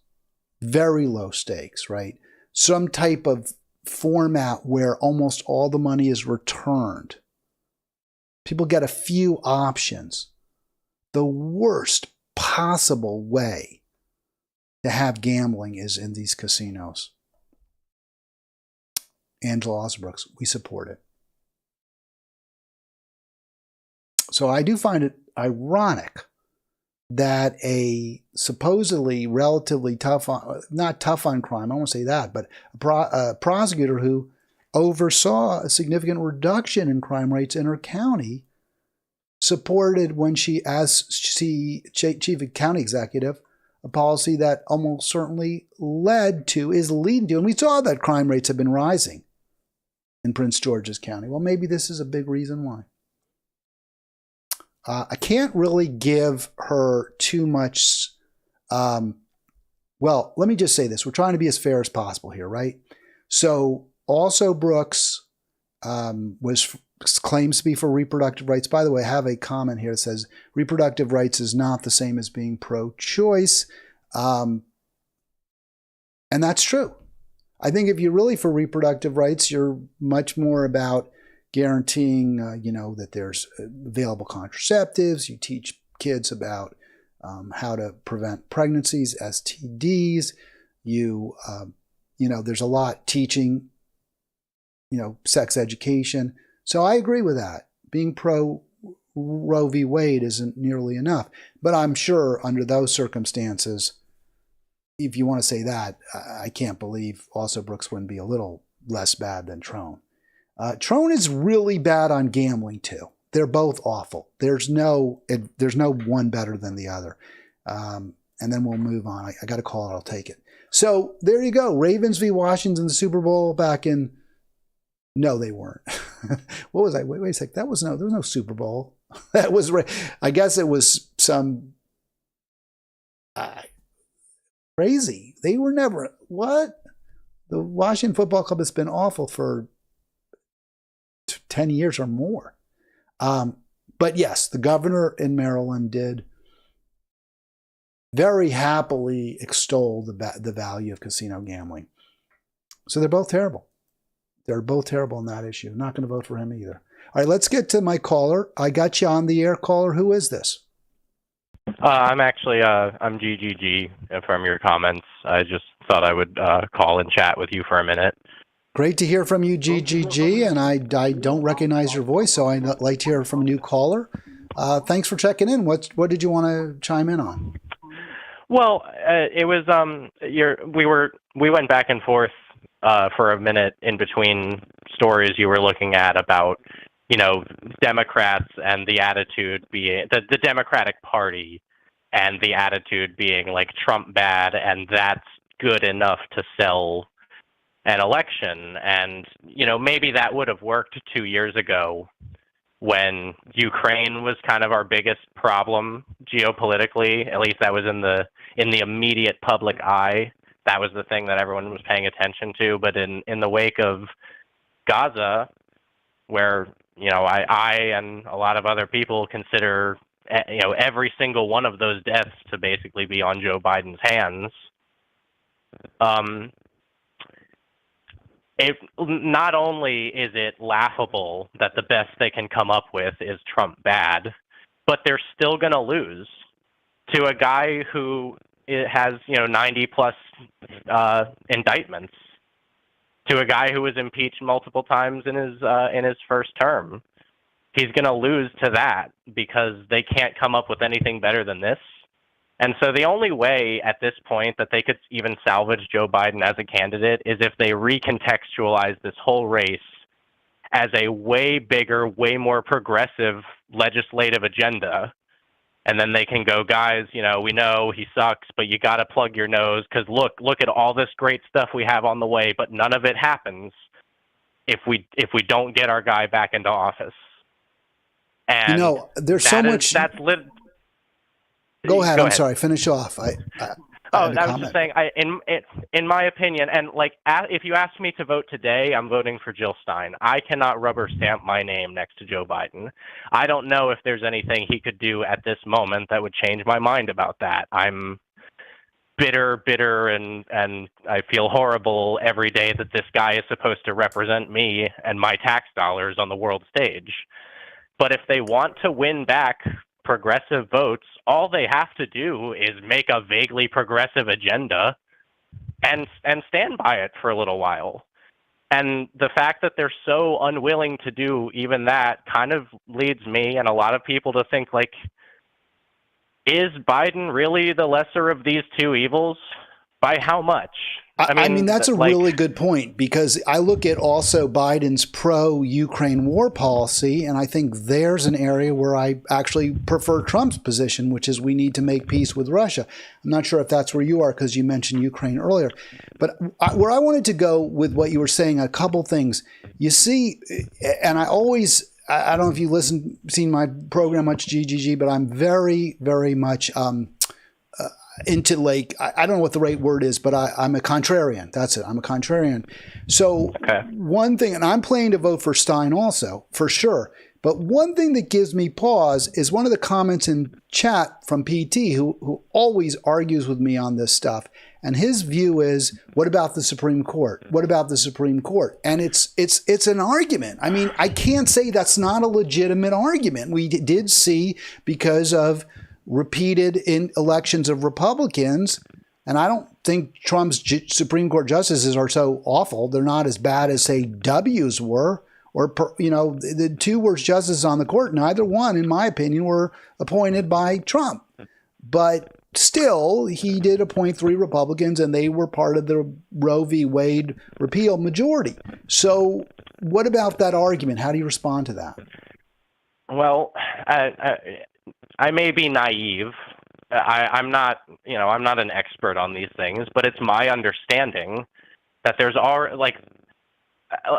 very low stakes, right? Some type of format where almost all the money is returned. People get a few options. The worst possible way to have gambling is in these casinos. Angela Alsobrooks, we support it. So I do find it ironic that a supposedly relatively tough on, not tough on crime, I won't say that, but a prosecutor who oversaw a significant reduction in crime rates in her county supported, when she, as chief county executive, a policy that almost certainly is leading to, and we saw that crime rates have been rising in Prince George's County. Well, maybe this is a big reason why. I can't really give her too much. Well, let me just say this. We're trying to be as fair as possible here, right? So Alsobrooks claims to be for reproductive rights. By the way, I have a comment here that says reproductive rights is not the same as being pro-choice. And that's true. I think if you're really for reproductive rights, you're much more about guaranteeing, that there's available contraceptives. You teach kids about how to prevent pregnancies, STDs. There's a lot teaching, sex education. So I agree with that. Being pro Roe v. Wade isn't nearly enough. But I'm sure under those circumstances, if you want to say that, I can't believe Alsobrooks wouldn't be a little less bad than Trone. Trone is really bad on gambling too. They're both awful. There's no one better than the other. And then we'll move on. I got a call. I'll take it. So there you go. Ravens v. Washington in the Super Bowl back in. No, they weren't. What was I? Wait a sec. There was no Super Bowl. That was. I guess it was some. Crazy. They were never. What? The Washington Football Club has been awful for 10 years or more. But yes, the governor in Maryland did very happily extol the value of casino gambling. So they're both terrible. They're both terrible on that issue. I'm not going to vote for him either. All right, let's get to my caller. I got you on the air, caller. Who is this? I'm actually, I'm GGG from your comments. I just thought I would call and chat with you for a minute. Great to hear from you, GGG, and I don't recognize your voice, so I'd like to hear from a new caller. Thanks for checking in. What did you want to chime in on? Well, it was we went back and forth for a minute in between stories you were looking at about, Democrats and the attitude being the Democratic Party and the attitude being like Trump bad, and that's good enough to sell an election. And, maybe that would have worked 2 years ago when Ukraine was kind of our biggest problem geopolitically. At least that was in the immediate public eye. That was the thing that everyone was paying attention to. But in the wake of Gaza, where, I and a lot of other people consider, every single one of those deaths to basically be on Joe Biden's hands, not only is it laughable that the best they can come up with is Trump bad, but they're still going to lose to a guy who has 90 plus indictments, to a guy who was impeached multiple times in his first term. He's going to lose to that because they can't come up with anything better than this. And so the only way at this point that they could even salvage Joe Biden as a candidate is if they recontextualize this whole race as a way bigger, way more progressive legislative agenda. And then they can go, guys, we know he sucks, but you got to plug your nose because look at all this great stuff we have on the way, but none of it happens if we don't get our guy back into office. And there's so much. Go ahead. I'm sorry. Finish off. I was just saying. In my opinion, and if you ask me to vote today, I'm voting for Jill Stein. I cannot rubber stamp my name next to Joe Biden. I don't know if there's anything he could do at this moment that would change my mind about that. I'm bitter, and I feel horrible every day that this guy is supposed to represent me and my tax dollars on the world stage. But if they want to win back progressive votes, all they have to do is make a vaguely progressive agenda and stand by it for a little while. And the fact that they're so unwilling to do even that kind of leads me and a lot of people to think, is Biden really the lesser of these two evils? By how much? I mean, that's a really good point, because I look at also Biden's pro-Ukraine war policy, and I think there's an area where I actually prefer Trump's position, which is we need to make peace with Russia. I'm not sure if that's where you are because you mentioned Ukraine earlier. But where I wanted to go with what you were saying, a couple things. You see, and I don't know if you seen my program much, GGG, but I'm very, very much into I don't know what the right word is, but I'm a contrarian. That's it. I'm a contrarian. So One thing, and I'm planning to vote for Stein also, for sure. But one thing that gives me pause is one of the comments in chat from PT, who always argues with me on this stuff. And his view is, what about the Supreme Court? What about the Supreme Court? And it's an argument. I mean, I can't say that's not a legitimate argument. We did see, because of repeated in elections of Republicans, and I don't think Trump's Supreme Court justices are so awful. They're not as bad as, say, W's were, or the two worst justices on the court. Neither one, in my opinion, were appointed by Trump. But still, he did appoint 3 Republicans, and they were part of the Roe v. Wade repeal majority. So what about that argument? How do you respond to that? Well, I may be naive. I'm not an expert on these things, but it's my understanding that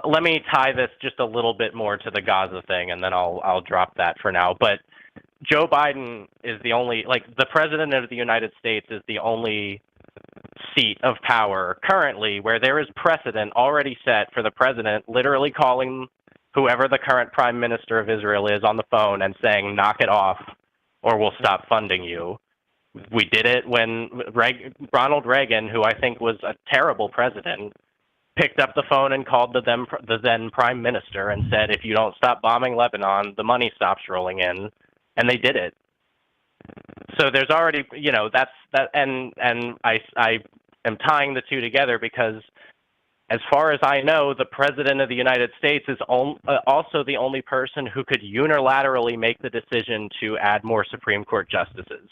let me tie this just a little bit more to the Gaza thing, and then I'll drop that for now. But Joe Biden is the only, the president of the United States is the only seat of power currently where there is precedent already set for the president literally calling whoever the current prime minister of Israel is on the phone and saying, knock it off, or we'll stop funding you. We did it when Ronald Reagan, who I think was a terrible president, picked up the phone and called the then prime minister and said, if you don't stop bombing Lebanon, the money stops rolling in. And they did it. So there's already, and I am tying the two together because, as far as I know, the president of the United States is also the only person who could unilaterally make the decision to add more Supreme Court justices.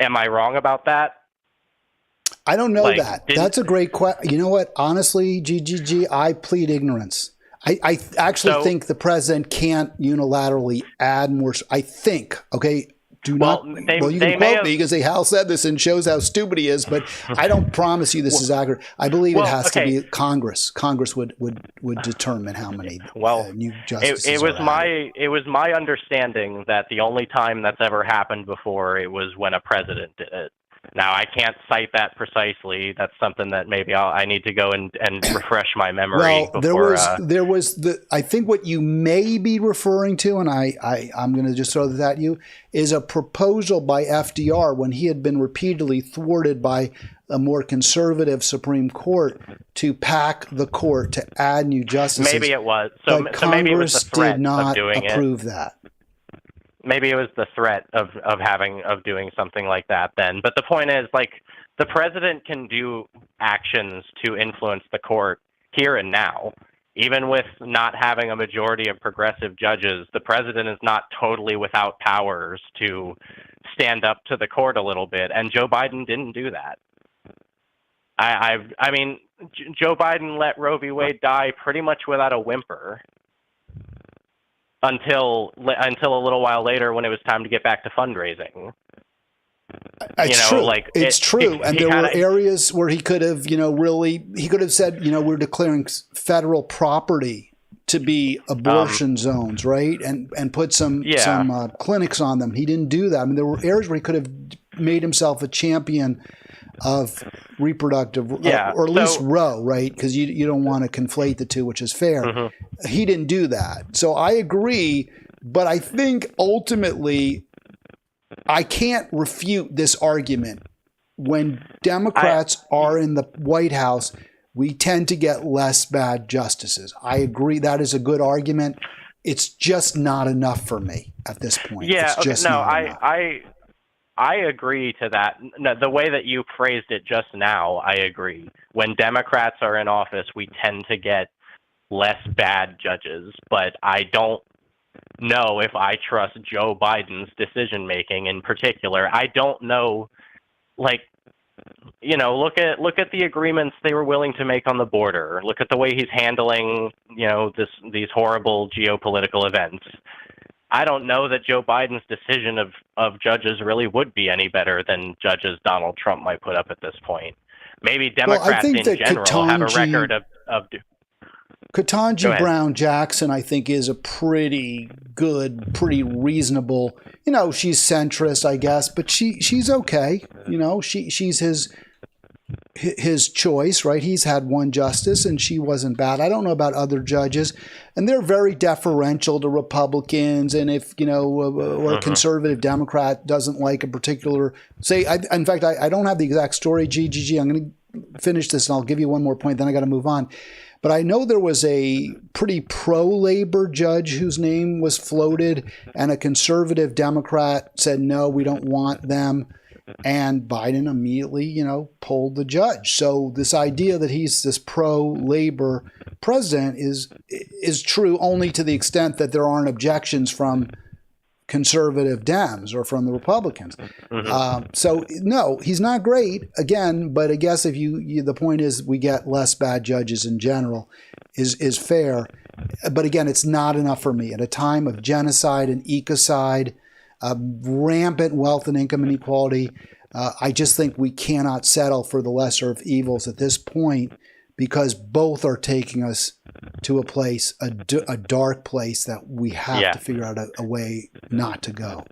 Am I wrong about that? I don't know that. That's a great question. You know what? Honestly, GGG, I plead ignorance. I actually think the president can't unilaterally add more. I think, okay? You can quote me because Hal said this and shows how stupid he is, but I don't promise you this is accurate. I believe it has to be Congress. Congress would determine how many new justices it was my understanding that the only time that's ever happened before, it was when a president did it. Now, I can't cite that precisely. That's something that maybe I need to go and refresh my memory. Well, there was I think what you may be referring to, and I'm going to just throw that at you, is a proposal by FDR when he had been repeatedly thwarted by a more conservative Supreme Court to pack the court to add new justices. Maybe it was. But Congress did not approve that. maybe it was the threat of doing something like that then. But the point is, like, the president can do actions to influence the court here and now. Even with not having a majority of progressive judges, the president is not totally without powers to stand up to the court a little bit, and Joe Biden didn't do that. I mean, Joe Biden let Roe v. Wade die pretty much without a whimper until a little while later when it was time to get back to fundraising. It's true. It's true. And there were areas where he could have, he could have said, we're declaring federal property to be abortion zones, right? And put some clinics on them. He didn't do that. I mean, there were areas where he could have made himself a champion of reproductive, or at least Roe, right? Because you don't want to conflate the two, which is fair. Mm-hmm. He didn't do that. So I agree, but I think ultimately I can't refute this argument. When Democrats are in the White House, we tend to get less bad justices. I agree. That is a good argument. It's just not enough for me at this point. Yeah. It's just not enough. I agree to that. No, the way that you phrased it just now, I agree. When Democrats are in office, we tend to get less bad judges, but I don't know if I trust Joe Biden's decision-making in particular. I don't know, look at the agreements they were willing to make on the border. Look at the way he's handling, these horrible geopolitical events. I don't know that Joe Biden's decision of judges really would be any better than judges Donald Trump might put up at this point. Maybe Democrats in general have a record of Ketanji Brown Jackson, I think, is a pretty good, pretty reasonable. She's centrist, I guess, but she's okay. She's his choice, right? He's had one justice, and she wasn't bad. I don't know about other judges, and they're very deferential to Republicans. And if or a conservative Democrat doesn't like a particular, in fact, I don't have the exact story. Gigi, I'm going to finish this, and I'll give you one more point. Then I got to move on. But I know there was a pretty pro-labor judge whose name was floated, and a conservative Democrat said, no, we don't want them. And Biden immediately, pulled the judge. So this idea that he's this pro-labor president is true only to the extent that there aren't objections from conservative Dems or from the Republicans. Mm-hmm. So no, he's not great again, but I guess if the point is we get less bad judges in general is fair. But again, it's not enough for me at a time of genocide and ecocide, rampant wealth and income inequality. I just think we cannot settle for the lesser of evils at this point, because both are taking us to a place, a dark place that we have to figure out a way not to go.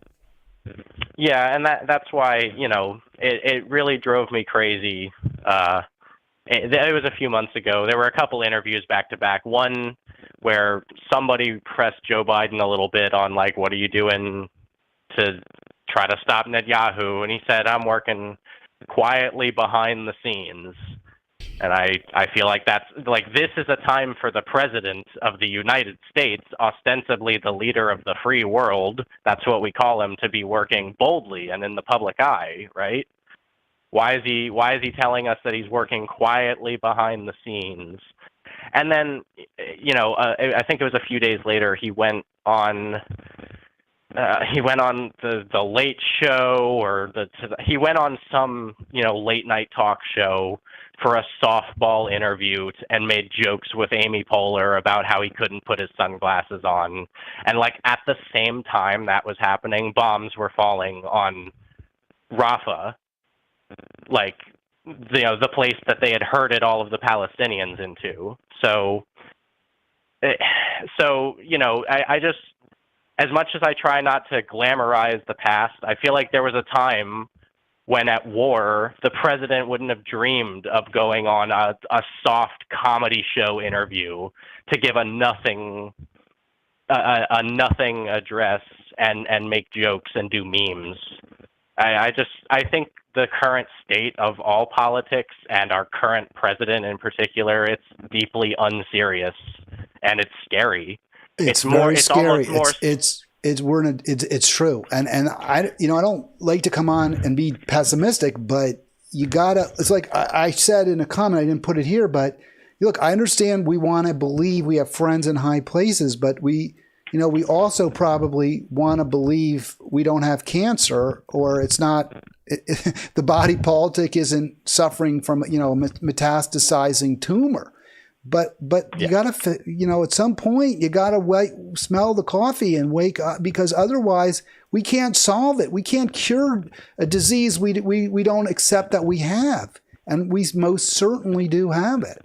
Yeah, and that's why, it really drove me crazy. It was a few months ago. There were a couple interviews back to back. One where somebody pressed Joe Biden a little bit on, what are you doing to try to stop Netanyahu? And he said, I'm working quietly behind the scenes. And I feel like this is a time for the president of the United States, ostensibly the leader of the free world, that's what we call him, to be working boldly and in the public eye, right? Why is he telling us that he's working quietly behind the scenes? And then, I think it was a few days later, he went on the Late Show, or he went on some late night talk show for a softball interview and made jokes with Amy Poehler about how he couldn't put his sunglasses on. And at the same time that was happening, bombs were falling on Rafah, the place that they had herded all of the Palestinians into. So I just, as much as I try not to glamorize the past, I feel like there was a time when at war, the president wouldn't have dreamed of going on a soft comedy show interview to give a nothing address and make jokes and do memes. I think the current state of all politics, and our current president in particular, it's deeply unserious, and it's scary. It's very scary. It's true, and I don't like to come on and be pessimistic, but you gotta. It's like I said in a comment. I didn't put it here, but look, I understand we want to believe we have friends in high places, but we also probably want to believe we don't have cancer, or it's not. The body politic isn't suffering from a metastasizing tumor. But you gotta, at some point you gotta smell the coffee and wake up, because otherwise we can't solve it. We can't cure a disease we don't accept that we have, and we most certainly do have it.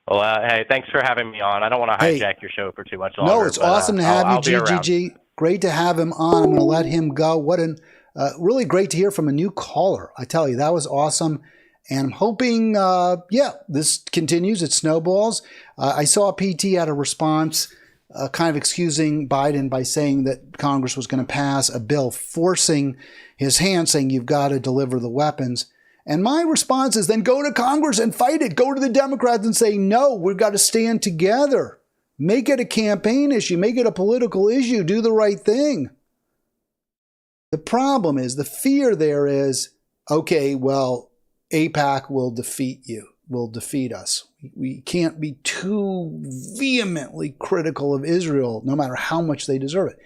Well, hey, thanks for having me on. I don't want to hijack your show for too much longer. No, it's awesome to have you, I'll GGG. Great to have him on. I'm going to let him go. Really great to hear from a new caller. I tell you, that was awesome. And I'm hoping, this continues. It snowballs. I saw PT had a response kind of excusing Biden by saying that Congress was going to pass a bill forcing his hand, saying you've got to deliver the weapons. And my response is then go to Congress and fight it. Go to the Democrats and say, no, we've got to stand together. Make it a campaign issue. Make it a political issue. Do the right thing. The problem is, the fear there is, okay, well, AIPAC will defeat you, will defeat us. We can't be too vehemently critical of Israel, no matter how much they deserve it.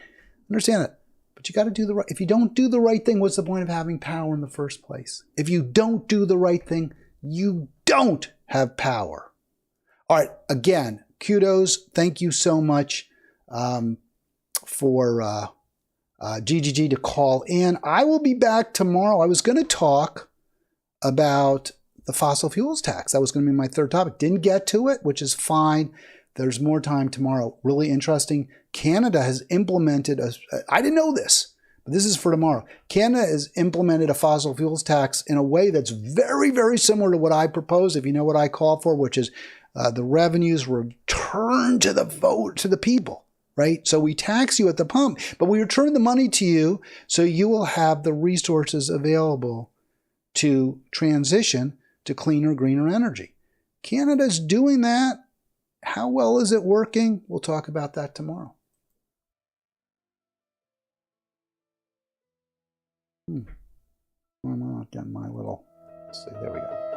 Understand that. But you got to do the right. If you don't do the right thing, what's the point of having power in the first place? If you don't do the right thing, you don't have power. All right. Again, kudos. Thank you so much for GGG to call in. I will be back tomorrow. I was going to talk about the fossil fuels tax. That was going to be my third topic. Didn't get to it, which is fine. There's more time tomorrow. Really interesting. Canada has implemented I didn't know this, but this is for tomorrow. Canada has implemented a fossil fuels tax in a way that's very, very similar to what I proposed, if you know what I call for, which is the revenues returned to the people, right? So we tax you at the pump, but we return the money to you so you will have the resources available to transition to cleaner, greener energy. Canada's doing that. How well is it working? We'll talk about that tomorrow. I'm not getting my little, let's see, there we go.